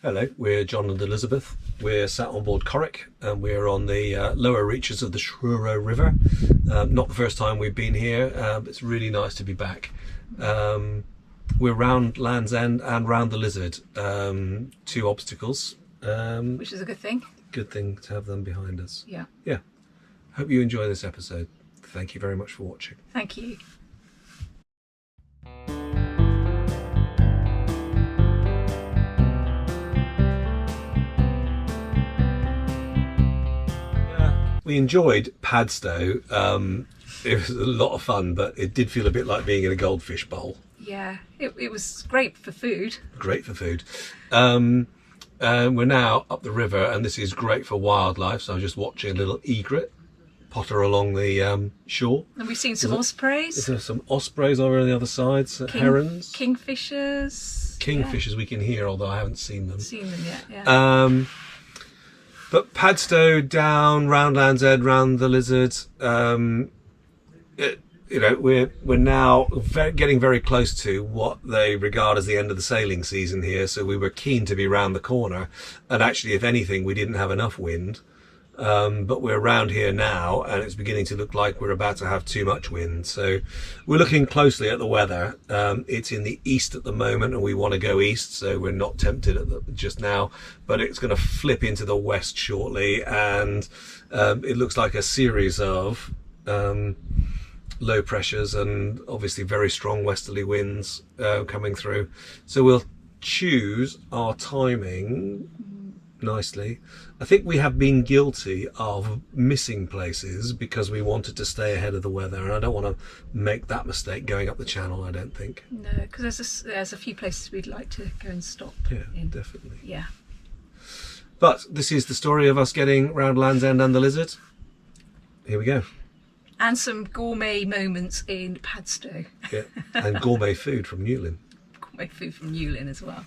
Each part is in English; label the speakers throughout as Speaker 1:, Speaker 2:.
Speaker 1: Hello, we're John and Elizabeth. We're sat on board Corrick and we're on the lower reaches of the Truro River. Not the first time we've been here, but it's really nice to be back. We're round Land's End and round the Lizard, two obstacles.
Speaker 2: Which is a good thing.
Speaker 1: Good thing to have them behind us.
Speaker 2: Yeah.
Speaker 1: Yeah. Hope you enjoy this episode. Thank you very much for watching.
Speaker 2: Thank you.
Speaker 1: We enjoyed Padstow. It was a lot of fun, but it did feel a bit like being in a goldfish bowl.
Speaker 2: Yeah, it was great for food.
Speaker 1: Great for food. We're now up the river, and this is great for wildlife. So I'm just watching a little egret potter along the shore.
Speaker 2: And we've seen some ospreys.
Speaker 1: There's some ospreys over on the other side, herons.
Speaker 2: Kingfishers.
Speaker 1: Kingfishers we can hear, although I haven't seen them.
Speaker 2: Seen them yet, yeah.
Speaker 1: But Padstow down, round Land's End, round the Lizard, we're now getting very close to what they regard as the end of the sailing season here. So we were keen to be round the corner, and actually, if anything, we didn't have enough wind. But we're around here now, and it's beginning to look like we're about to have too much wind. So we're looking closely at the weather. It's in the east at the moment, and we want to go east, so we're not tempted just now. But it's going to flip into the west shortly, and it looks like a series of low pressures and obviously very strong westerly winds coming through. So we'll choose our timing nicely. I think we have been guilty of missing places because we wanted to stay ahead of the weather, and I don't want to make that mistake going up the channel, I don't think.
Speaker 2: No, because there's a few places we'd like to go and stop.
Speaker 1: Yeah, definitely.
Speaker 2: Yeah.
Speaker 1: But this is the story of us getting round Land's End and the Lizard. Here we go.
Speaker 2: And some gourmet moments in Padstow.
Speaker 1: Yeah, and gourmet food from Newlyn.
Speaker 2: Gourmet food from Newlyn as well.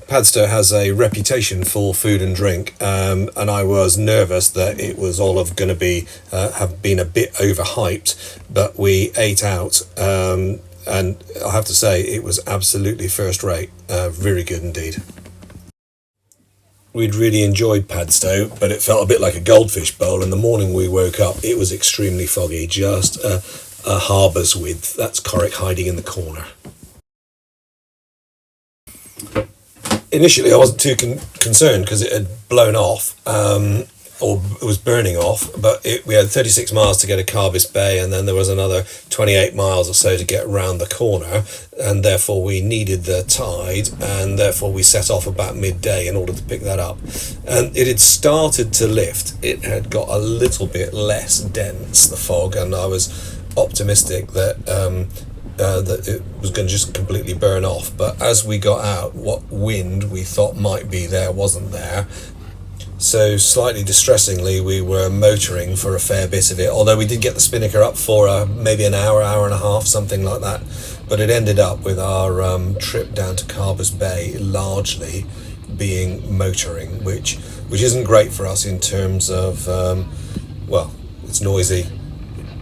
Speaker 1: Padstow has a reputation for food and drink, and I was nervous that it was all of going to be have been a bit overhyped, but we ate out, and I have to say it was absolutely first rate, very good indeed. We'd really enjoyed Padstow, but it felt a bit like a goldfish bowl, and the morning we woke up it was extremely foggy, just a harbour's width. That's Corrick hiding in the corner. Initially I wasn't too concerned because it had blown off, or it was burning off, but we had 36 miles to get to Carbis Bay, and then there was another 28 miles or so to get round the corner, and therefore we needed the tide, and therefore we set off about midday in order to pick that up. And it had started to lift. It had got a little bit less dense, the fog, and I was optimistic that that it was going to just completely burn off. But as we got out, what wind we thought might be there wasn't there. So slightly distressingly, we were motoring for a fair bit of it, although we did get the spinnaker up for maybe an hour and a half, something like that. But it ended up with our trip down to Carbis Bay largely being motoring, which isn't great for us in terms of, well, it's noisy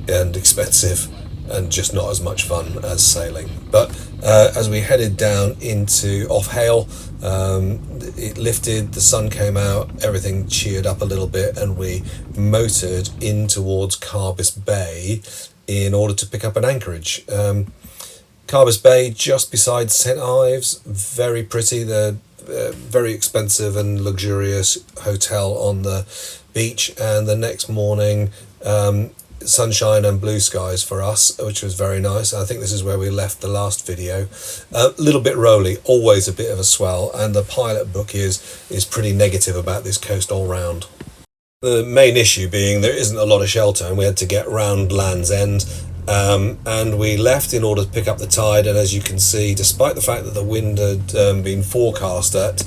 Speaker 1: and expensive and just not as much fun as sailing. But as we headed down into off Hale, it lifted, the sun came out, everything cheered up a little bit, and we motored in towards Carbis Bay in order to pick up an anchorage. Carbis Bay, just beside St Ives, very pretty. The very expensive and luxurious hotel on the beach, and the next morning sunshine and blue skies for us, which was very nice. I think this is where we left the last video. A little bit rolly, always a bit of a swell, and the pilot book is pretty negative about this coast all round. The main issue being there isn't a lot of shelter, and we had to get round Land's End, and we left in order to pick up the tide. And as you can see, despite the fact that the wind had been forecast at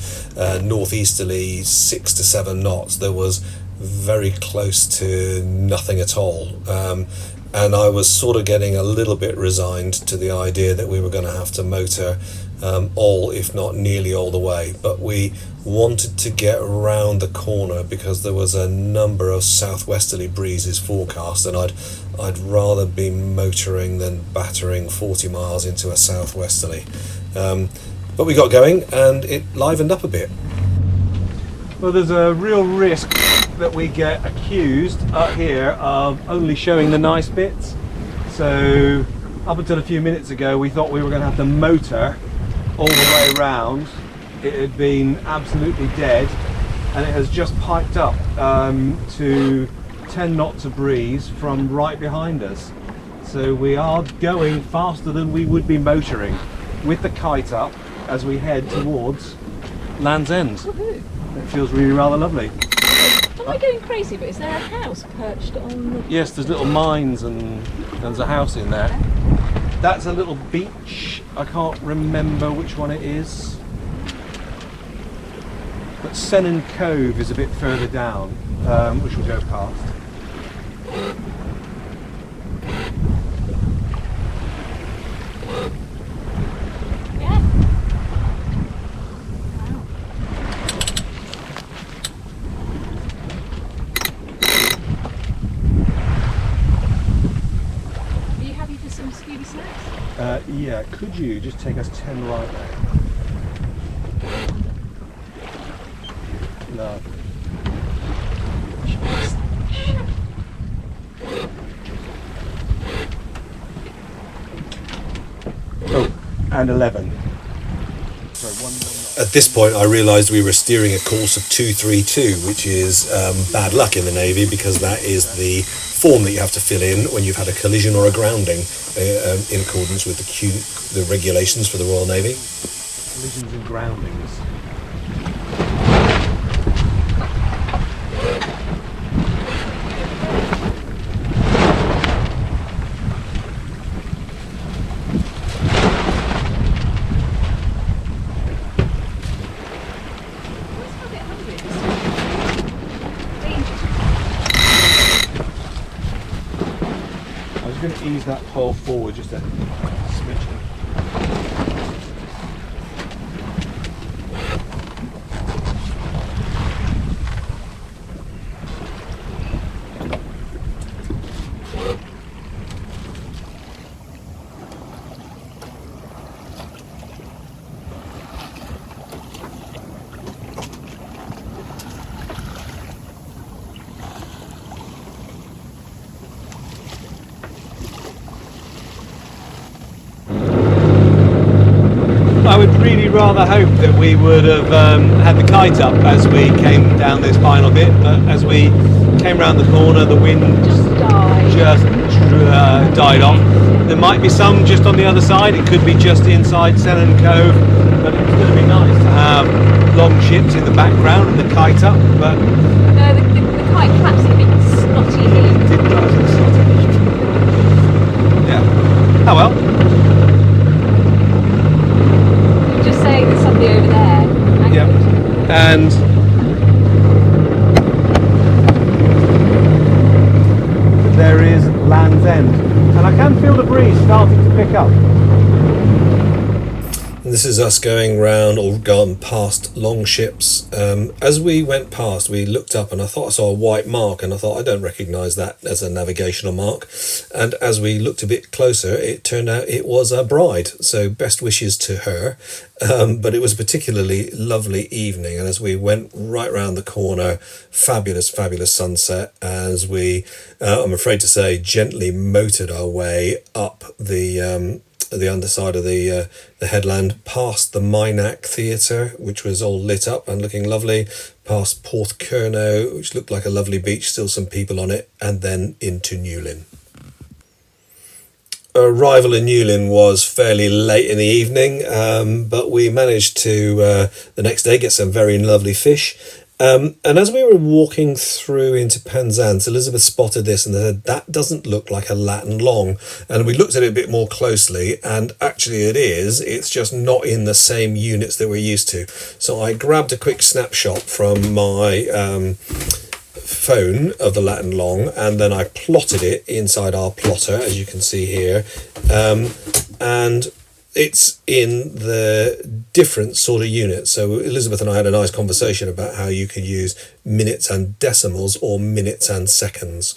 Speaker 1: northeasterly 6 to 7 knots, there was very close to nothing at all, and I was sort of getting a little bit resigned to the idea that we were going to have to motor all, if not nearly all the way. But we wanted to get around the corner because there was a number of southwesterly breezes forecast, and I'd rather be motoring than battering 40 miles into a southwesterly. but we got going and it livened up a bit.
Speaker 3: Well, there's a real risk that we get accused up here of only showing the nice bits. So up until a few minutes ago we thought we were going to have to motor all the way round. It had been absolutely dead and it has just piped up to 10 knots of breeze from right behind us. So we are going faster than we would be motoring with the kite up as we head towards Land's End.
Speaker 2: Woohoo.
Speaker 3: It feels really rather lovely.
Speaker 2: Am I going crazy? But is there a house perched on the...
Speaker 3: Yes, there's little mines and there's a house in there. That's a little beach. I can't remember which one it is. But Sennan Cove is a bit further down, which we'll go past.
Speaker 2: Yeah. Are you happy for some scuba snacks?
Speaker 3: Yeah, could you just take us 10 right there? No. Oh, and 11. Sorry, one.
Speaker 1: At this point I realised we were steering a course of 232, which is bad luck in the Navy, because that is the form that you have to fill in when you've had a collision or a grounding in accordance with the regulations for the Royal Navy.
Speaker 3: Collisions and groundings. I'm going to ease that pole forward just a smidgen. I would really rather hope that we would have had the kite up as we came down this final bit, but as we came round the corner the wind
Speaker 2: Just
Speaker 3: died off. There might be some just on the other side, it could be just inside Sennan Cove, but it's going to be nice to have long ships in the background and the kite up, but...
Speaker 2: No, the kite claps a bit snotty here.
Speaker 3: It does, it's snotty. Yeah. Oh well.
Speaker 2: Just saying there's somebody over there.
Speaker 3: Yeah. And there is Land's End, and I can feel the breeze starting to pick up.
Speaker 1: And this is us going round or gone past long ships. As we went past, we looked up and I thought I saw a white mark, and I thought I don't recognise that as a navigational mark. And as we looked a bit closer, it turned out it was a bride. So best wishes to her. But it was a particularly lovely evening, and as we went right round the corner, fabulous sunset as we, I'm afraid to say, gently motored our way up the underside of the headland, past the Minack Theatre, which was all lit up and looking lovely, past Porthcurno, which looked like a lovely beach, still some people on it, and then into Newlyn. Arrival in Newlyn was fairly late in the evening, but we managed to the next day get some very lovely fish. And as we were walking through into Penzance, Elizabeth spotted this and said, that doesn't look like a Latin long. And we looked at it a bit more closely, and actually it is. It's just not in the same units that we're used to. So I grabbed a quick snapshot from my phone of the Latin long, and then I plotted it inside our plotter, as you can see here. And it's in the different sort of units. So Elizabeth and I had a nice conversation about how you could use minutes and decimals or minutes and seconds,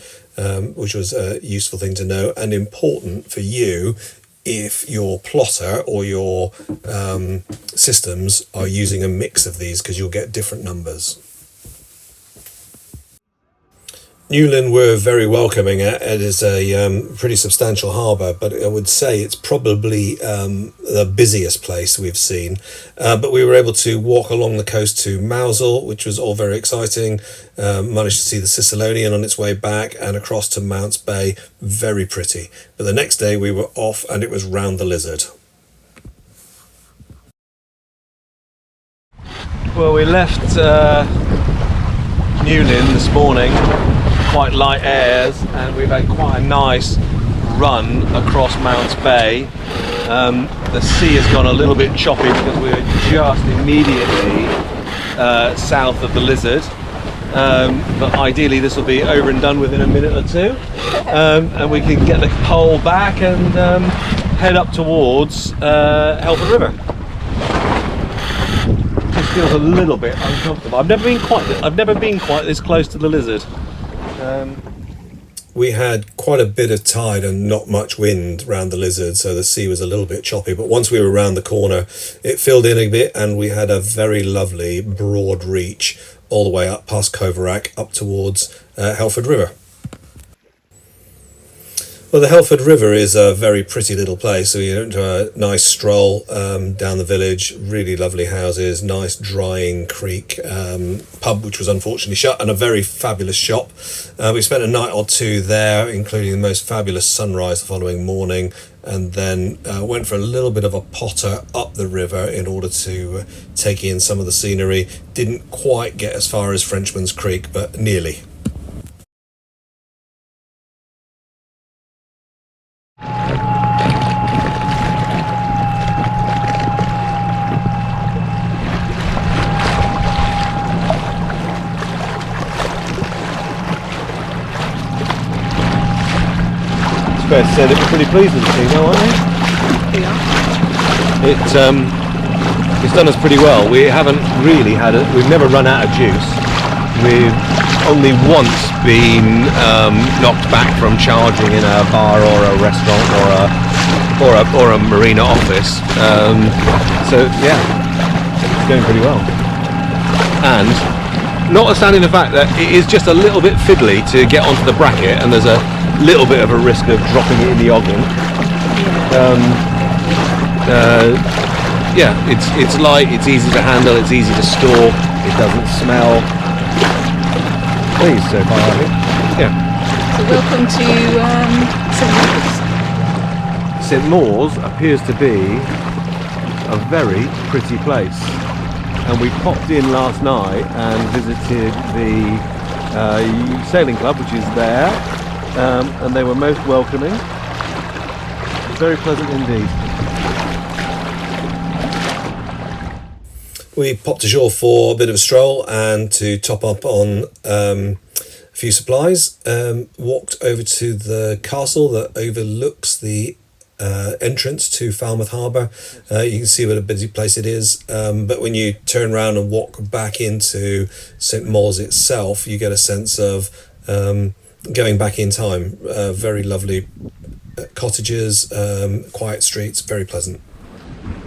Speaker 1: which was a useful thing to know and important for you if your plotter or your systems are using a mix of these, because you'll get different numbers. Newlyn were very welcoming. It is a pretty substantial harbour, but I would say it's probably the busiest place we've seen. But we were able to walk along the coast to Mawes, which was all very exciting. Managed to see the Sicilian on its way back and across to Mounts Bay. Very pretty. But the next day we were off and it was round the Lizard.
Speaker 3: Well, we left Newlyn this morning, quite light airs, and we've had quite a nice run across Mounts Bay. The sea has gone a little bit choppy because we were just immediately south of the Lizard, but ideally this will be over and done within a minute or two, and we can get the pole back and head up towards Helford River. This feels a little bit uncomfortable. I've never been quite this close to the Lizard.
Speaker 1: We had quite a bit of tide and not much wind around the Lizard, so the sea was a little bit choppy, but once we were around the corner it filled in a bit and we had a very lovely broad reach all the way up past Coverack up towards Helford River. Well, the Helford River is a very pretty little place, so you went to a nice stroll down the village, really lovely houses, nice drying creek, pub which was unfortunately shut, and a very fabulous shop. We spent a night or two there, including the most fabulous sunrise the following morning, and then went for a little bit of a potter up the river in order to take in some of the scenery. Didn't quite get as far as Frenchman's Creek, but nearly.
Speaker 3: Fair to say that we're pretty pleased with the scene now, aren't we?
Speaker 2: Yeah.
Speaker 3: It's done us pretty well. We haven't really we've never run out of juice. We've only once been knocked back from charging in a bar or a restaurant or a marina office. So yeah, it's going pretty well. And notwithstanding the fact that it is just a little bit fiddly to get onto the bracket, and there's a little bit of a risk of dropping it in the Ogden. Yeah, it's light, it's easy to handle, it's easy to store, it doesn't smell. Please, so far, I think. Yeah.
Speaker 2: So welcome to St. Mawes.
Speaker 3: St. Mawes appears to be a very pretty place, and we popped in last night and visited the sailing club, which is there. And they were most welcoming. Very pleasant indeed.
Speaker 1: We popped ashore for a bit of a stroll and to top up on a few supplies. Walked over to the castle that overlooks the entrance to Falmouth Harbour. You can see what a busy place it is, but when you turn around and walk back into St. Mawes itself, you get a sense of going back in time. Very lovely cottages, quiet streets, very pleasant.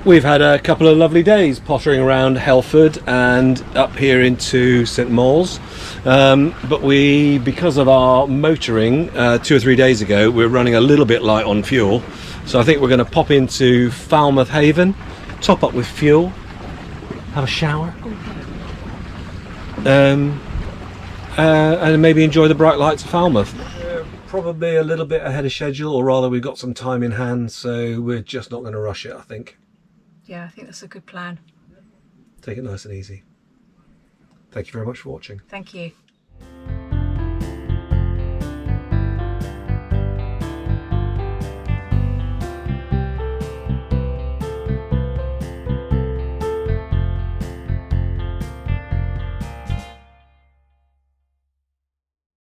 Speaker 3: We've had a couple of lovely days pottering around Helford and up here into St. Mawes, but because of our motoring 2 or 3 days ago, we're running a little bit light on fuel, so I think we're going to pop into Falmouth Haven, top up with fuel, have a shower, and maybe enjoy the bright lights of Falmouth. We're probably a little bit ahead of schedule, or rather we've got some time in hand, so we're just not going to rush it, I think.
Speaker 2: Yeah, I think that's a good plan.
Speaker 3: Take it nice and easy. Thank you very much for watching.
Speaker 2: Thank you.